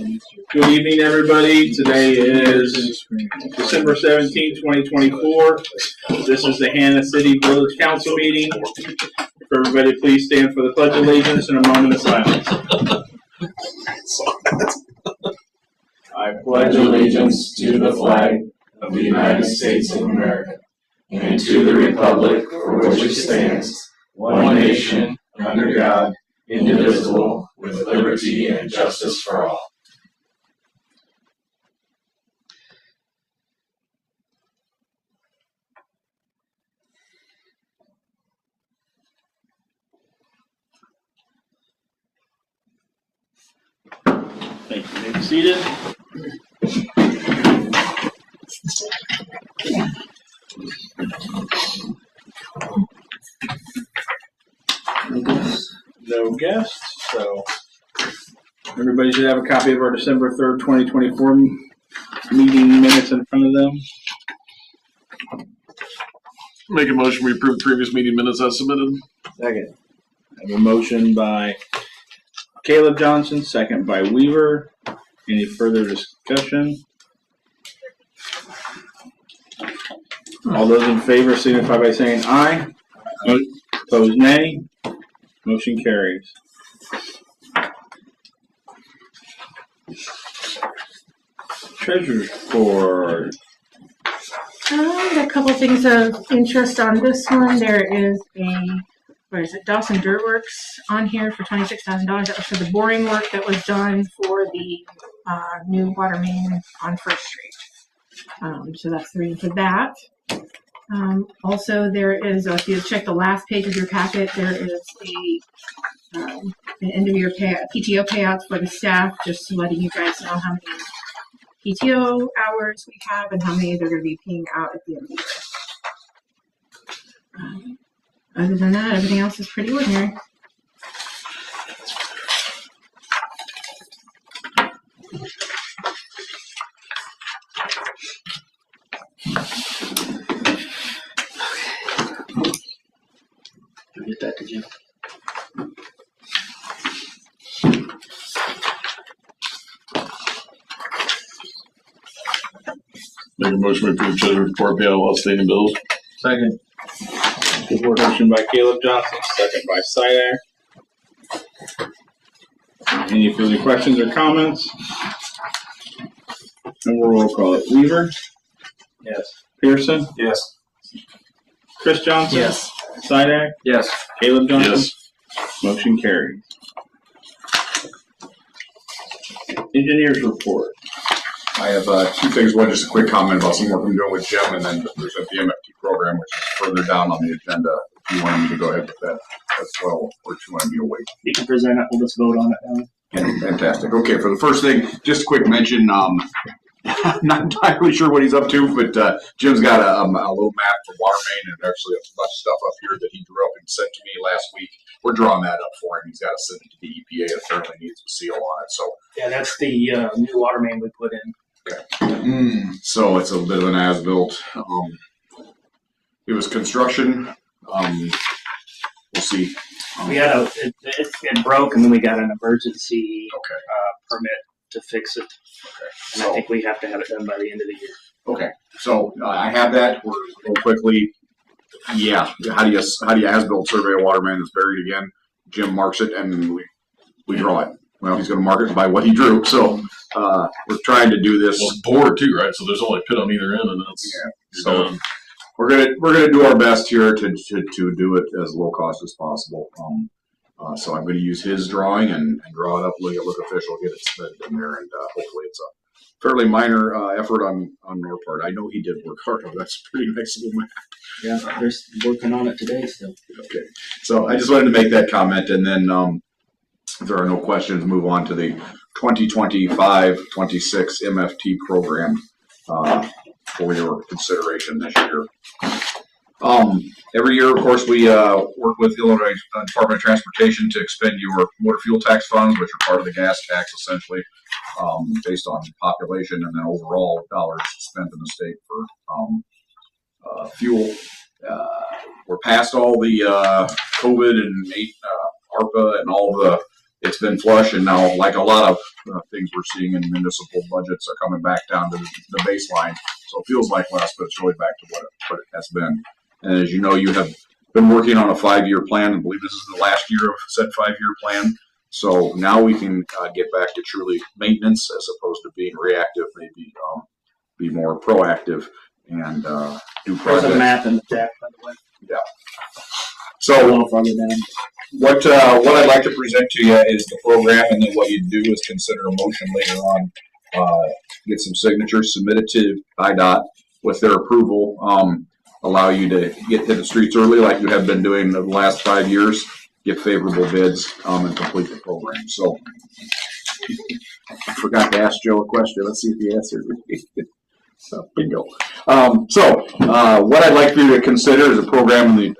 Good evening, everybody. Today is December 17, 2024. This is the Hannah City Village Council meeting. If everybody please stand for the Pledge of Allegiance and a moment of silence. I pledge allegiance to the flag of the United States of America and to the republic for which it stands, one nation, under God, indivisible, with liberty and justice for all. Thank you. You may be seated. No guests, so everybody should have a copy of our December 3rd, 2024 meeting minutes in front of them. Make a motion, we approve previous meeting minutes as submitted. Second. I have a motion by Caleb Johnson, second by Weaver. Any further discussion? All those in favor signify by saying aye. Aye. Opposed, nay. Motion carries. Treasurer's report. A couple things of interest on this one. There is Dawson Dirt Works on here for $26,000. That was for the boring work that was done for the new water main on First Street. So that's the reason for that. Also, there is, if you check the last page of your packet, there is an end of year PTO payouts for the staff, just letting you guys know how many PTO hours we have and how many they're going to be paying out at the end of the year. Other than that, everything else is pretty ordinary. Get that to Jim. Make a motion, we approve treasurer's report, pay all outstanding bills. Second. Motion by Caleb Johnson, second by Sider. Any further questions or comments? And we'll roll call it. Weaver? Yes. Pearson? Yes. Chris Johnson? Yes. Sidak? Yes. Caleb Johnson? Yes. Motion carries. Engineers report. I have two things. One, just a quick comment about some work I'm doing with Jim, and then there's the MFT program, which is further down on the agenda. If you wanted me to go ahead with that as well, or if you want me to wait. You can present it. We'll just vote on it now. Fantastic. Okay, for the first thing, just a quick mention. I'm not entirely sure what he's up to, but Jim's got a little map for water main and actually a bunch of stuff up here that he drew up and sent to me last week. We're drawing that up for him. He's got to send it to the EPA. It apparently needs a seal on it. So Yeah, that's the new water main we put in. okay. So it's a bit of an as-built. It was construction. We'll see. We had it broke, and then we got an emergency Okay. permit to fix it. Okay. And I think we have to have it done by the end of the year. Okay, so I have that. We're real quickly. Yeah, how do you as-built survey a water main that's buried again? Jim marks it, and we draw it. Well, he's going to mark it by what he drew. So we're trying to do this. Well, it's bored too, right? So there's only a pit on either end, and then it's So done. we're gonna do our best here to do it as low cost as possible. So I'm going to use his drawing and draw it up, look official, get it submitted in there, and hopefully it's a fairly minor effort on our part. I know he did work hard on that. That's a pretty nice little map. Yeah, they're working on it today still. Okay, so I just wanted to make that comment, and then if there are no questions, move on to the 2025-26 MFT program for your consideration this year. Every year, of course, we work with Illinois Department of Transportation to expend your motor fuel tax funds, which are part of the gas tax, essentially, based on population and then overall dollars spent in the state for fuel. We're past all the COVID and ARPA and all the, it's been flush, and now, like a lot of things savings we're seeing in municipal budgets are coming back down to the baseline. So it feels like less, but it's really back to what it has been. And as you know, you have been working on a 5-year plan. I believe this is the last year of said 5-year plan. So now we can get back to truly maintenance as opposed to being reactive, maybe be more proactive and do There's projects. a map in the deck, by the way. Yeah. A So little farther down. what I'd like to present to you is the program, and then what you do is consider a motion later on. Get some signatures submitted to IDOT with their approval. Allow you to get to the streets early, like you have been doing the last 5 years. Get favorable bids and complete the program. So I forgot to ask Joe a question. Let's see if he answered. Bingo. What I'd like for you to consider is a program in the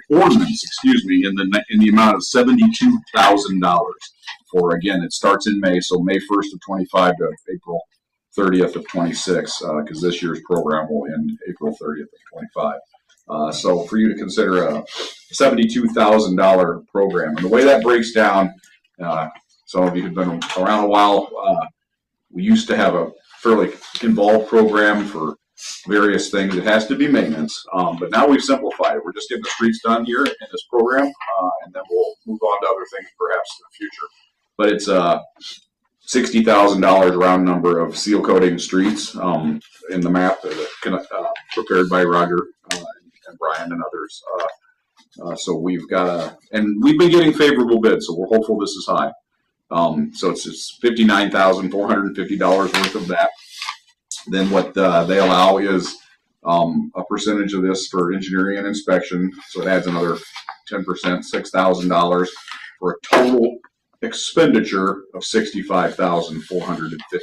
ordinance, in the amount of $72,000. For again, it starts in May, so May 1st of 25 to April 30th of 26, because this year's program will end April 30th of 25. So for you to consider a $72,000 program, and the way that breaks down, some of you have been around a while. We used to have a fairly involved program for various things. It has to be maintenance, but now we've simplified it. We're just getting the streets done here in this program, and then we'll move on to other things perhaps in the future. But it's $60,000 round number of seal coating streets in the map prepared by Roger and Brian and others. So we've got and we've been getting favorable bids, so we're hopeful this is high. So it's $59,450 worth of that. Then what they allow is a percentage of this for engineering and inspection, so it adds another 10%, $6,000 for a total expenditure of $65,456.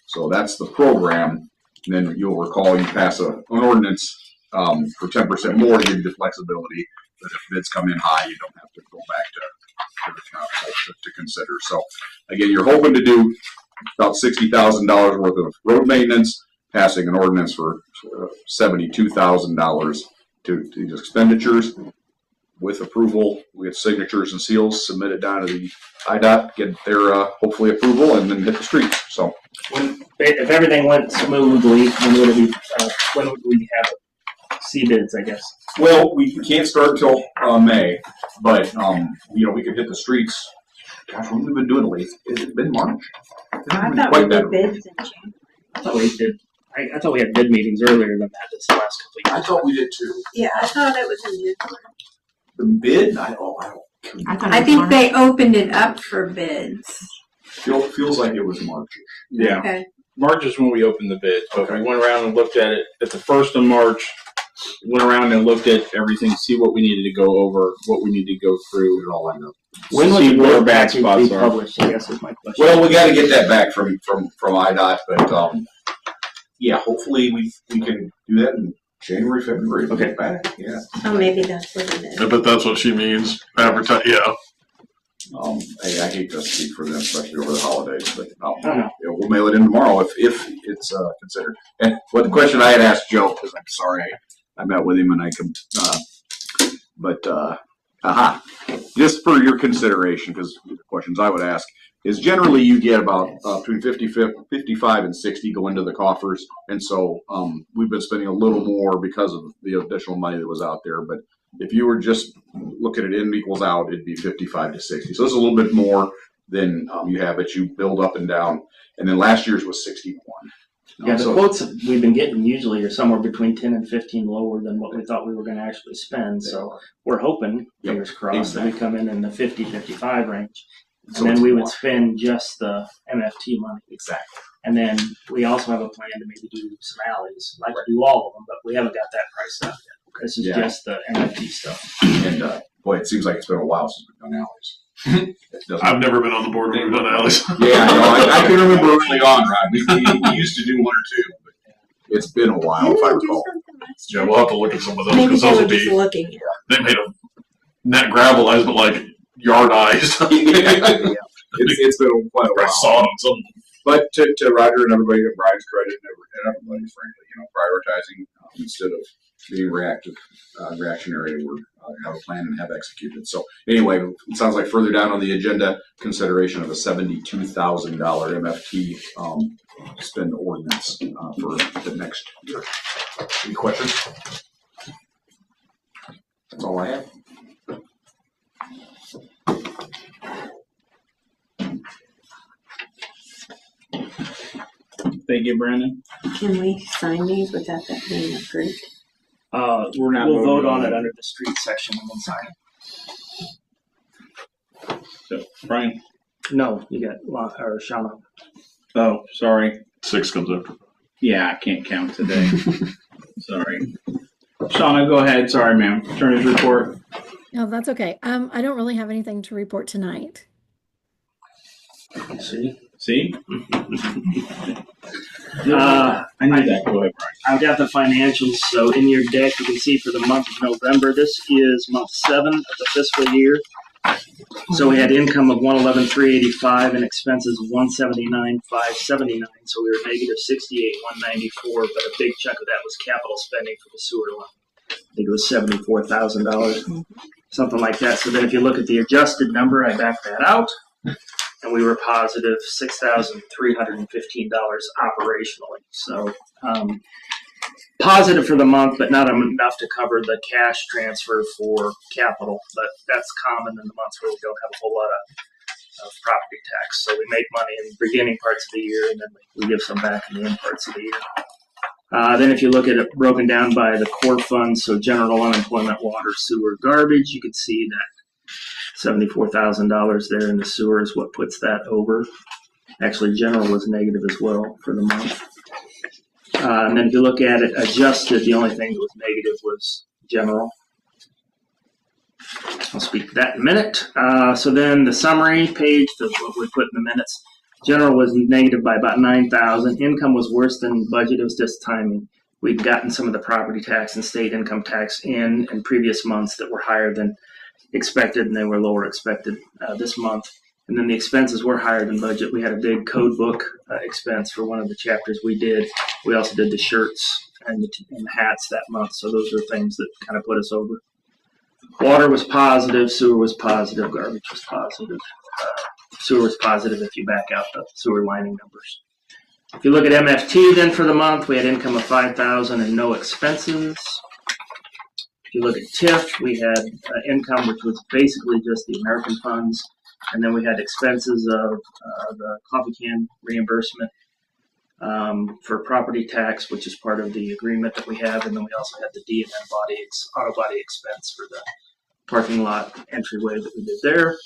So that's the program. And then you'll recall you pass an ordinance for 10% more to give you the flexibility that if bids come in high, you don't have to go back to the council to consider. So again, you're hoping to do about $60,000 worth of road maintenance, passing an ordinance for $72,000 to these expenditures. With approval, we get signatures and seals, submit it down to the IDOT, get their hopefully approval, and then hit the streets. So, If everything went smoothly, when would we have C bids, I guess? well, we can't start until May, but we could hit the streets. Gosh, when have we been doing lately? Has it been March? I thought we did bids in June. I thought we did. I thought we had bid meetings earlier than that this last couple of I years. thought we did too. Yeah, I thought it was in June. The bid? I don't. I think they opened it up for bids. Feels like it was March. Yeah. Okay. March is when we opened the bids, but Okay. we went around and looked at it at the 1st of March. Went around and looked at everything, see what we needed to go over, what we need to go through, and all that. When would See the where our bid bad package spots be are. published? I guess is my question. Well, we got to get that back from IDOT, but yeah, hopefully we can do that in January, February. Okay. Get back. Yeah. Oh, maybe that's what it is. I bet that's what she means. Advertise, yeah. I hate to speak for them, especially over the holidays, but know. we'll mail it in tomorrow if it's considered. And what the question I had asked Joe, because I'm sorry, I met with him and I can, just for your consideration, because the questions I would ask is generally you get about between 55 and 60 go into the coffers, and so we've been spending a little more because of the additional money that was out there. But if you were just looking at in equals out, it'd be 55 to 60. So it's a little bit more than you have, but you build up and down. And then last year's was 61. Yeah, the So- quotes we've been getting usually are somewhere between 10 and 15 lower than what we thought we were going to actually spend. So we're hoping, Yep, fingers crossed, that we come in the 50, 55 range. And So then it's we more. would spend just the MFT money. Exactly. And then we also have a plan to maybe do some alleys. I'd like to do all of them, but we haven't got that priced out yet. This is Yeah. just the MFT stuff. And boy, it seems like it's been a while since we've done alleys. It doesn't- I've never been on the board when we've done alleys. Yeah, I can remember early on, Rod. We used to do one or two, but it's been a while, Didn't if I they do recall. something last Yeah, year? we'll have to look at some of those Maybe because they those were will just be, looking. they made them net gravelized, but like yardized. It's been quite a Right, while. sawed on some. But to Roger and everybody, to Brian's credit, and everybody, frankly, prioritizing instead of being reactionary, we're have a plan and have executed. So anyway, it sounds like further down on the agenda, consideration of a $72,000 MFT spend ordinance for the next year. Any questions? That's all I have. Thank you, Brandon. Can we sign these without that being approved? We're not We'll vote voting on on it it. under the street section and then sign it. So, Brian. No, you got Shauna. Oh, sorry. 6 comes after. Yeah, I can't count today. Sorry. Shauna, go ahead. Sorry, ma'am. Attorney's report. No, that's okay. I don't really have anything to report tonight. See? See? Uh, I knew that. Go ahead, Brian. I've got the financials, so in your deck you can see for the month of November, this is month 7 of the fiscal year. So we had income of $111,385 and expenses of $179,579. So we were negative $68,194, but a big chunk of that was capital spending for the sewer line. I think it was $74,000, something like that. So then if you look at the adjusted number, I backed that out, and we were positive $6,315 operationally. So positive for the month, but not enough to cover the cash transfer for capital. But that's common in the months where we don't have a whole lot of property tax. So we make money in the beginning parts of the year, and then we give some back in the end parts of the year. Then if you look at it broken down by the core funds, so general, unemployment, water, sewer, garbage, you can see that $74,000 there in the sewer is what puts that over. Actually, general was negative as well for the month. And then if you look at it adjusted, the only thing that was negative was general. I'll speak to that in a minute. So then the summary page, what we put in the minutes, general was negative by about $9,000. Income was worse than budget. It was just timing. We'd gotten some of the property tax and state income tax in previous months that were higher than expected, and they were lower expected this month. And then the expenses were higher than budget. We had a big code book expense for one of the chapters we did. We also did the shirts and the hats that month. So those are things that kind of put us over. Water was positive. Sewer was positive. Garbage was positive. Sewer was positive if you back out the sewer lining numbers. If you look at MFT then for the month, we had income of $5,000 and no expenses. If you look at TIF, we had income, which was basically just the American funds. And then we had expenses of the coffee can reimbursement for property tax, which is part of the agreement that we have. And then we also had the D&M auto body expense for the parking lot entryway that we did there.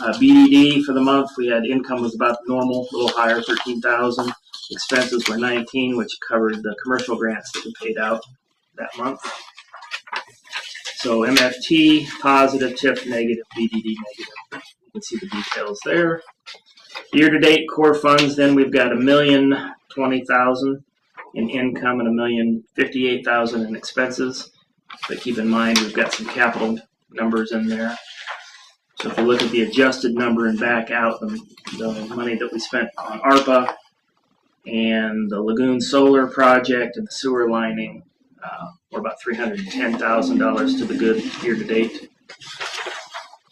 BDD for the month, we had income was about normal, a little higher, $13,000. Expenses were $19,000, which covered the commercial grants that we paid out that month. So MFT positive, TIF negative, BDD negative. You can see the details there. Year-to-date core funds, then we've got $1,020,000 in income and $1,058,000 in expenses. But keep in mind, we've got some capital numbers in there. So if you look at the adjusted number and back out the money that we spent on ARPA and the Lagoon Solar project and the sewer lining, we're about $310,000 to the good year-to-date.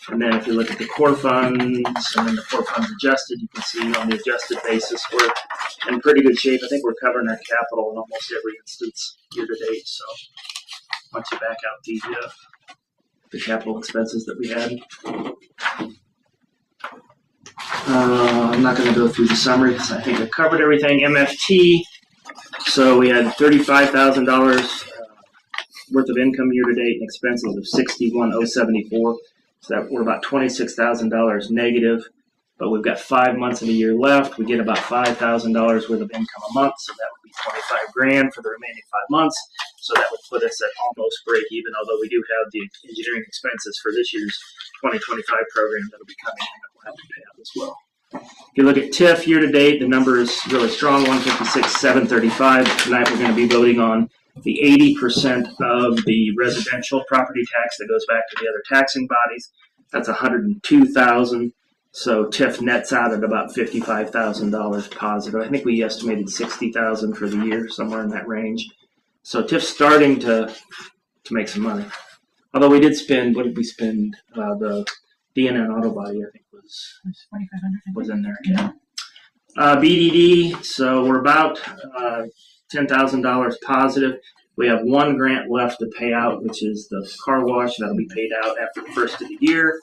And then if you look at the core funds and then the core funds adjusted, you can see on the adjusted basis we're in pretty good shape. I think we're covering our capital in almost every instance year-to-date. So once you back out the capital expenses that we had. I'm not going to go through the summary because I think I covered everything. MFT, so we had $35,000 worth of income year-to-date and expenses of $61,074. So that we're about $26,000 negative, but we've got 5 months of the year left. We get about $5,000 worth of income a month, so that would be $25,000 for the remaining 5 months. So that would put us at almost break even, although we do have the engineering expenses for this year's 2025 program that'll be coming in that we'll have to pay out as well. If you look at TIF year to date, the number is really strong, $156,735. Tonight we're going to be voting on the 80% of the residential property tax that goes back to the other taxing bodies. That's $102,000. So TIF nets out at about $55,000 positive. I think we estimated $60,000 for the year, somewhere in that range. So TIF's starting to make some money. Although we did spend, what did we spend? The DNN auto body, I think, was 2,500. was in there. Yeah. BDD. So we're about $10,000 positive. We have one grant left to pay out, which is the car wash. That'll be paid out after the first of the year.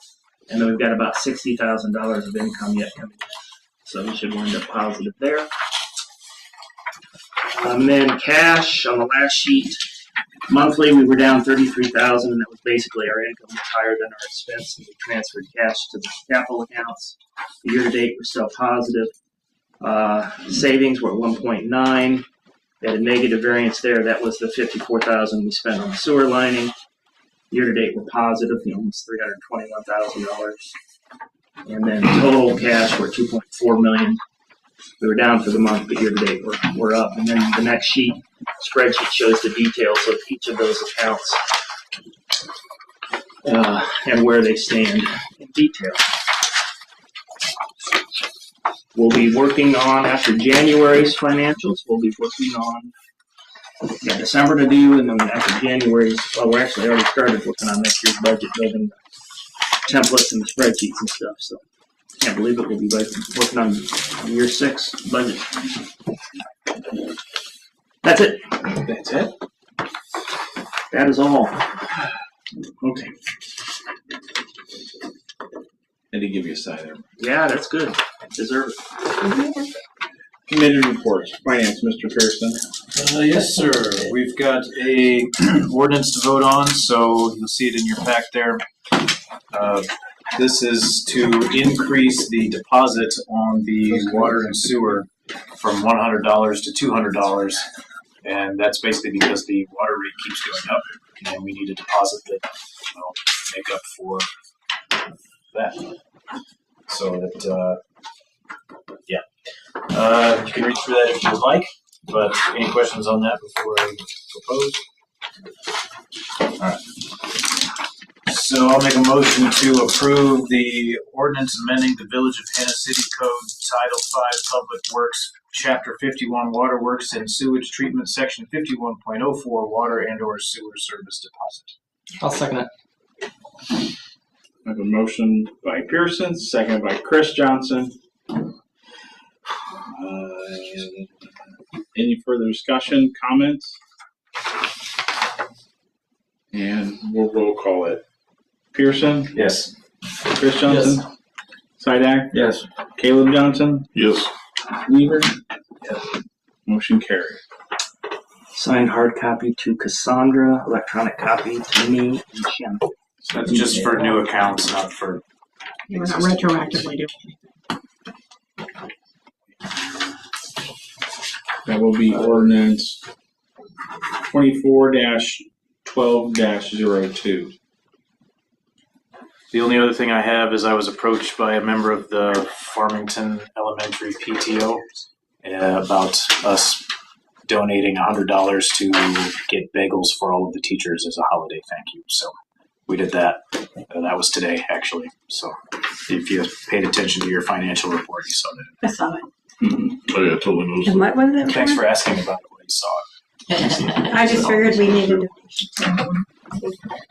And then we've got about $60,000 of income yet coming in. So we should wind up positive there. And then cash on the last sheet. Monthly, we were down $33,000, and that was basically our income was higher than our expense, and we transferred cash to the capital accounts. Year to date, we're still positive. Savings were at 1.9. We had a negative variance there. That was the $54,000 we spent on the sewer lining. Year to date, we're positive, almost $321,000. And then total cash, we're $2.4 million. We were down for the month, but year to date, we're up. And then the next spreadsheet shows the details of each of those accounts and where they stand in detail. We'll be working on, after January's financials, we'll be working on December to do, and then after January's, well, we're actually already started working on next year's budget, building the templates and the spreadsheets and stuff. So can't believe it. We'll be working on year 6 budget. That's it. That's it? That is all. Okay. I did give you a sign there. Yeah, that's good. Deserve it. Committee reports. Finance, Mr. Pearson. Yes, sir. We've got a ordinance to vote on, so you'll see it in your pack there. This is to increase the deposit on the water and sewer from $100 to $200, and that's basically because the water rate keeps going up, and we need a deposit that will make up for that. So that, yeah. You can read through that if you would like, but any questions on that before I propose? All right. So I'll make a motion to approve the ordinance amending the Village of Hannah City Code Title 5 Public Works, Chapter 51 Water Works and Sewage Treatment, Section 51.04 Water and or Sewer Service Deposit. I'll second it. I have a motion by Pearson, second by Chris Johnson. Any further discussion, comments? And we'll roll call it. Pearson? Yes. Chris Johnson? Sidak? Yes. Caleb Johnson? Yes. Weaver? Yes. Motion carried. Signed hard copy to Cassandra, electronic copy to me and Shannon. So that's just for new accounts, not for. We're not retroactively doing anything. That will be ordinance 24-12-02. The only other thing I have is I was approached by a member of the Farmington Elementary PTO about us donating $100 to get bagels for all of the teachers as a holiday thank you. So we did that. That was today, actually. So if you paid attention to your financial report, you saw that. I saw it. Oh yeah, totally knows. And what was it? Thanks for asking about it when you saw it. I just figured we needed to.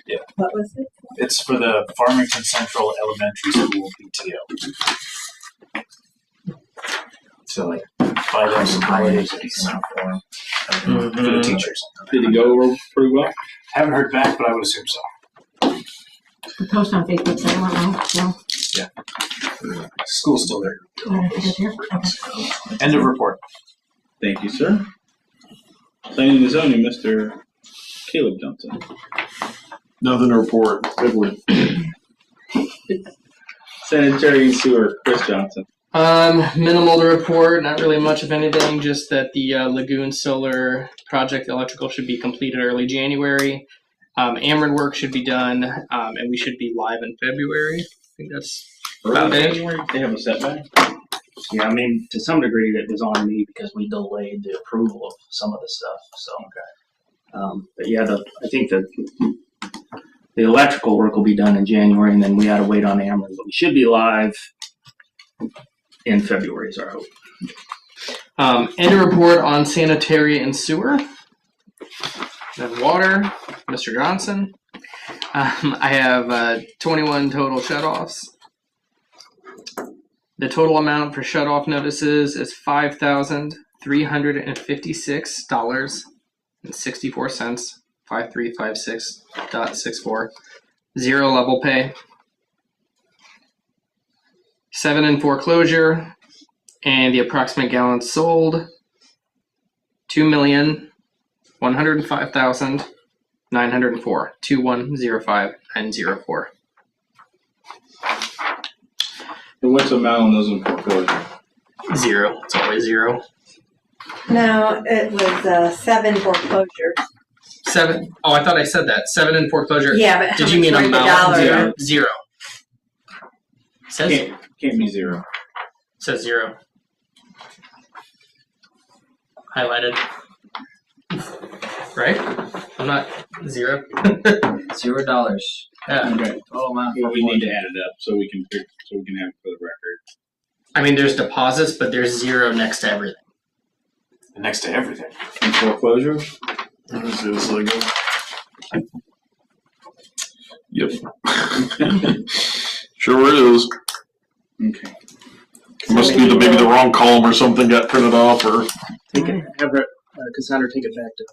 Yeah. What was it? It's for the Farmington Central Elementary School PTO. So like buy them some holidays at December for the teachers. Did it go over pretty well? Haven't heard back, but I would assume so. The post on Facebook said, no. Yeah. School's still there. Okay. End of report. Thank you, sir. Planning and zoning, Mr. Caleb Johnson. Nothing to report. Edward. Sanitary and sewer, Chris Johnson. Minimal to report, not really much of anything, just that the Lagoon Solar project electrical should be completed early January. Ameren work should be done, and we should be live in February. I think that's about Early it. January, they have a setback? Yeah, I mean, to some degree, that was on me because we delayed the approval of some of the stuff. So, but yeah, I think that the electrical work will be done in January, and then we got to wait on Ameren. But we should be live in February, is our hope. End of report on sanitary and sewer. Then water, Mr. Johnson. I have 21 total shutoffs. The total amount for shutoff notices is $5,356.64. 5356.64. 0 level pay. 7 in foreclosure, and the approximate gallons sold 2,105,904. 2,105,904. And what's the amount on those in foreclosure? 0. It's always 0. No, it was 7 foreclosures. 7. Oh, I thought I said that. 7 in foreclosure. Yeah, but how did you much mean were the amount? dollar? 0. Says Can't be 0. says 0. Highlighted. Right? I'm not 0. $0. Yeah. Okay. Total amount. Well, we need to add it up so we can have it for the record. I mean, there's deposits, but there's 0 next to everything. Next to everything. In foreclosure? Let me see this again. Yep. Sure is. Okay. Must be maybe the wrong column or something got printed off, or Take it, have her, Cassandra take it back to,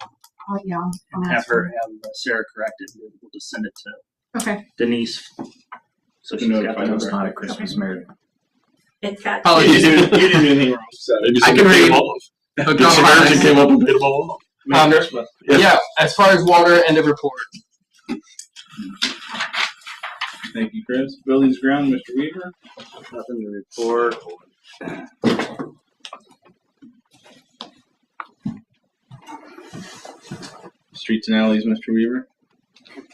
Oh, yeah. and have Sarah correct it. We'll just send it to Okay. Denise. So she's got the number. not a Christmas miracle. It's got. Oh, You didn't do anything wrong. So, maybe I can somebody read. came up with. But Did go Samaritan on. came up and paid them all off? Merry Christmas. Yeah, as far as water, end of report. Thank you, Chris. Buildings ground, Mr. Weaver. Nothing to report. Streets and alleys, Mr. Weaver.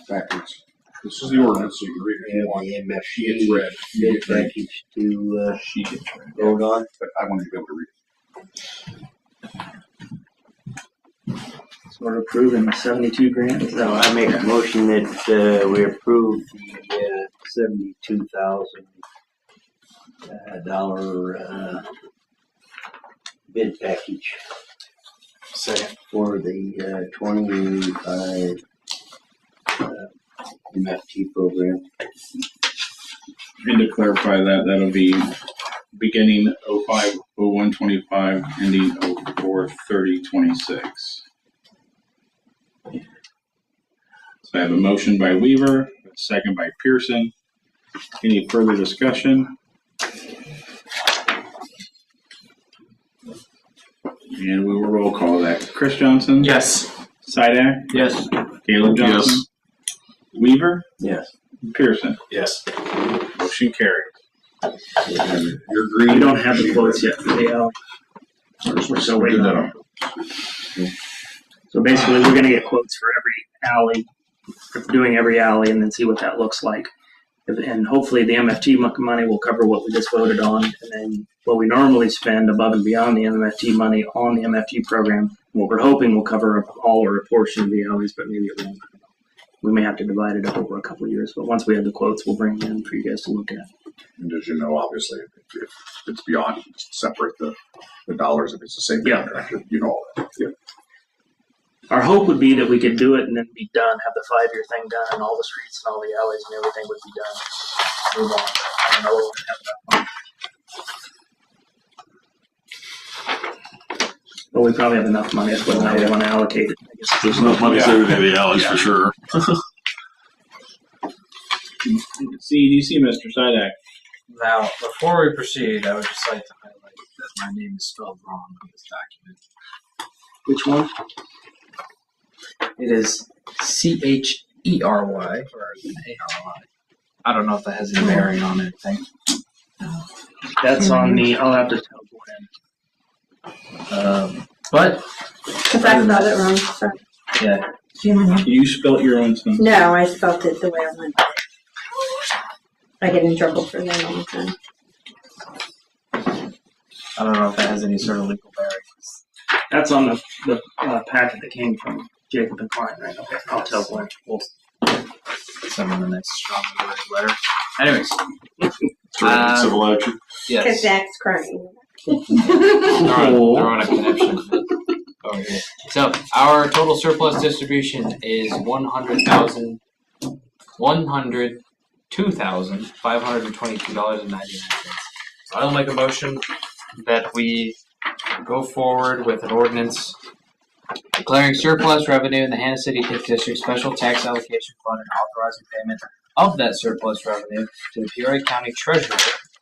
Backwards. This is the ordinance, so you can read it if you want. She gets read. You get read. package to She gets read. vote on. But I want you to be able to read So we're approving the 72 grand. So I make a motion that we approve the $72,000 bid package. Second. For the 25 MFT program. And to clarify that, that'll be beginning 05/01/25, ending 04/30/26. So I have a motion by Weaver, a second by Pearson. Any further discussion? And we will roll call that. Chris Johnson? Yes. Sidak? Yes. Caleb Johnson? Yes. Weaver? Yes. Pearson? Yes. Motion carries. You're green. We don't have the quotes yet for the alley. We're still waiting on them. So basically, we're gonna get quotes for every alley, for doing every alley, and then see what that looks like. And hopefully the MFT money will cover what we just voted on, and then what we normally spend above and beyond the MFT money on the MFT program, what we're hoping will cover all or a portion of the alleys, but maybe it won't. We may have to divide it up over a couple of years, but once we have the quotes, we'll bring them in for you guys to look at. And as you know, obviously, if it's beyond, separate the dollars if it's the same Yeah. contractor, you know all that. Yeah. Our hope would be that we could do it and then be done, have the 5-year thing done, and all the streets and all the alleys and everything would be done. Move on. I don't know what we're gonna have enough. But we probably have enough money, that's what I want to allocate it. I guess. There's enough money saved in the alleys for sure. CEDC, Mr. Sidak. Now, before we proceed, I would just like to highlight that my name is spelled wrong on this document. Which one? It is CHERY rather than ARY. I don't know if that has any bearing on anything. That's on the, I'll have to tell Glenn. But, Because I spelled it wrong. Sorry. yeah, You spelt your own son. No, I spelled it the way I wanted it. I get in trouble for that all the time. I don't know if that has any sort of legal bearings. That's on the packet that came from Jacob and Klein, right? Okay, I'll tell Glenn. We'll send them the next strongly worded letter. Anyways, Civil action. Because yes. Zach's crying. Throwing a connection over here. So our total surplus distribution is $100,000 $102,522.99. I'll make a motion that we go forward with an ordinance declaring surplus revenue in the Hannah City TIF District Special Tax Allocation Fund and authorizing payment of that surplus revenue to the Peoria County Treasurer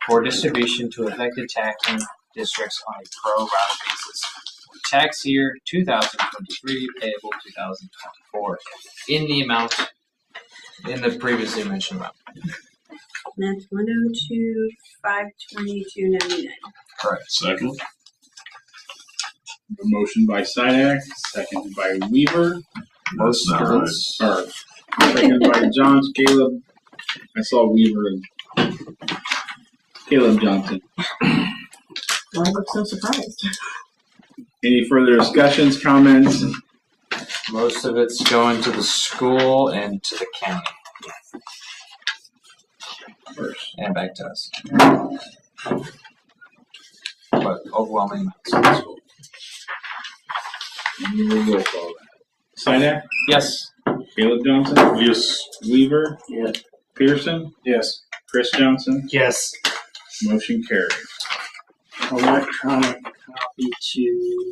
for distribution to affected taxing districts on a pro rata basis for tax year 2023 payable 2024 in the amount in the previously mentioned amount. That's 102,522.99. Correct. Second. A motion by Sidak, seconded by Weaver, That's not right. or seconded by Johns, Caleb. I saw Weaver and Caleb Johnson. Why look so surprised? Any further discussions, comments? Most of it's going to the school and to the county First. and back to us. But overwhelming amounts to the school. We will roll call that. Sidak, Yes. Caleb Johnson, Yes. Weaver, Yeah. Pearson, Yes. Chris Johnson. Yes. Motion carries. Electronic copy to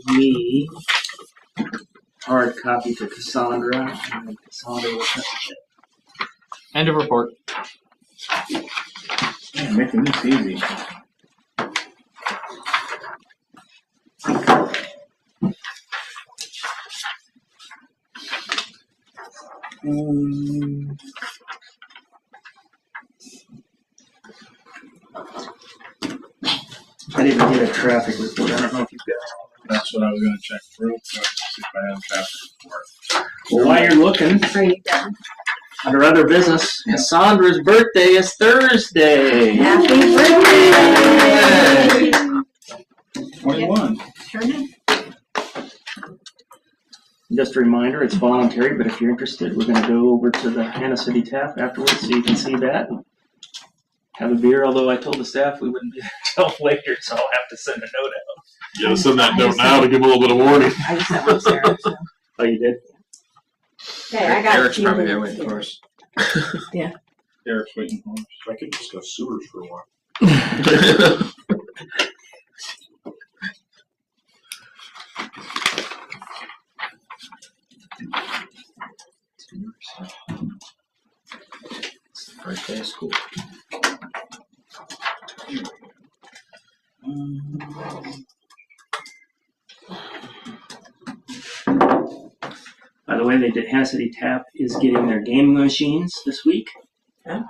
me. Hard copy to Cassandra. And then Cassandra will have it. End of report. Man, making this easy. I didn't get a traffic report. I don't know if you've got it. That's what I was gonna check real quick, see if I have traffic report. Well, while you're looking, Are you done? under other business, Cassandra's birthday is Thursday. Happy birthday! 21. Sure did. Just a reminder, it's voluntary, but if you're interested, we're going to go over to the Hannah City Tap afterwards so you can see that. Have a beer, although I told the staff we wouldn't be there until later, so I'll have to send a note out. You gotta send that note now to give a little bit of warning. I just sent one, Sarah. So. Oh, you did? Okay, I got Eric's a few probably there minutes waiting for here. us. Eric's waiting for us. I could discuss sewers for a while. It's the first day of school. By the way, Hannah City Tap is getting their gaming machines this week. Oh.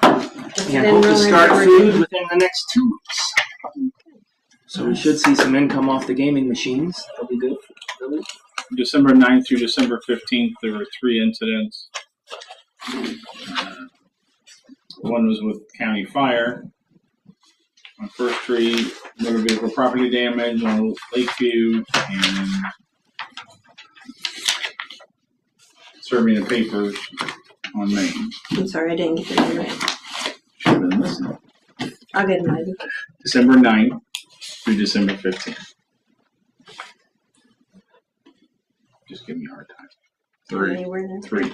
And hope to start food within the next 2 weeks. So we should see some income off the gaming machines. That'll be good for the village. December 9th through December 15th, there were 3 incidents. One was with county fire. On First Street, motor vehicle property damage on Lakeview, and serving the papers on Main. I'm sorry, I didn't get the name right. Should have been listening. I'll get it later. December 9th through December 15th. Just give me a hard time. 3. Anywhere there. 3.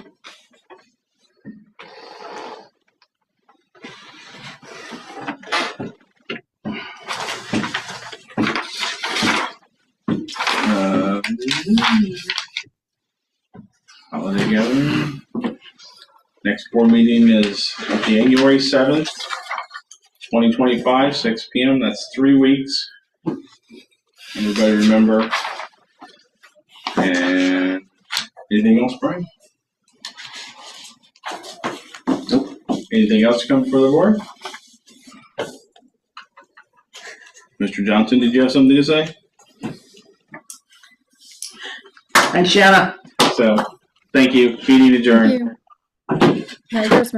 Holiday gathering. Next board meeting is January 7th, 2025, 6 p.m. That's 3 weeks. Everybody remember. And anything else, Brian? Nope. Anything else to come before the board? Mr. Johnson, did you have something to say? Thanks, Shanna. So, thank you. Meeting adjourned. Thank you. Merry Christmas.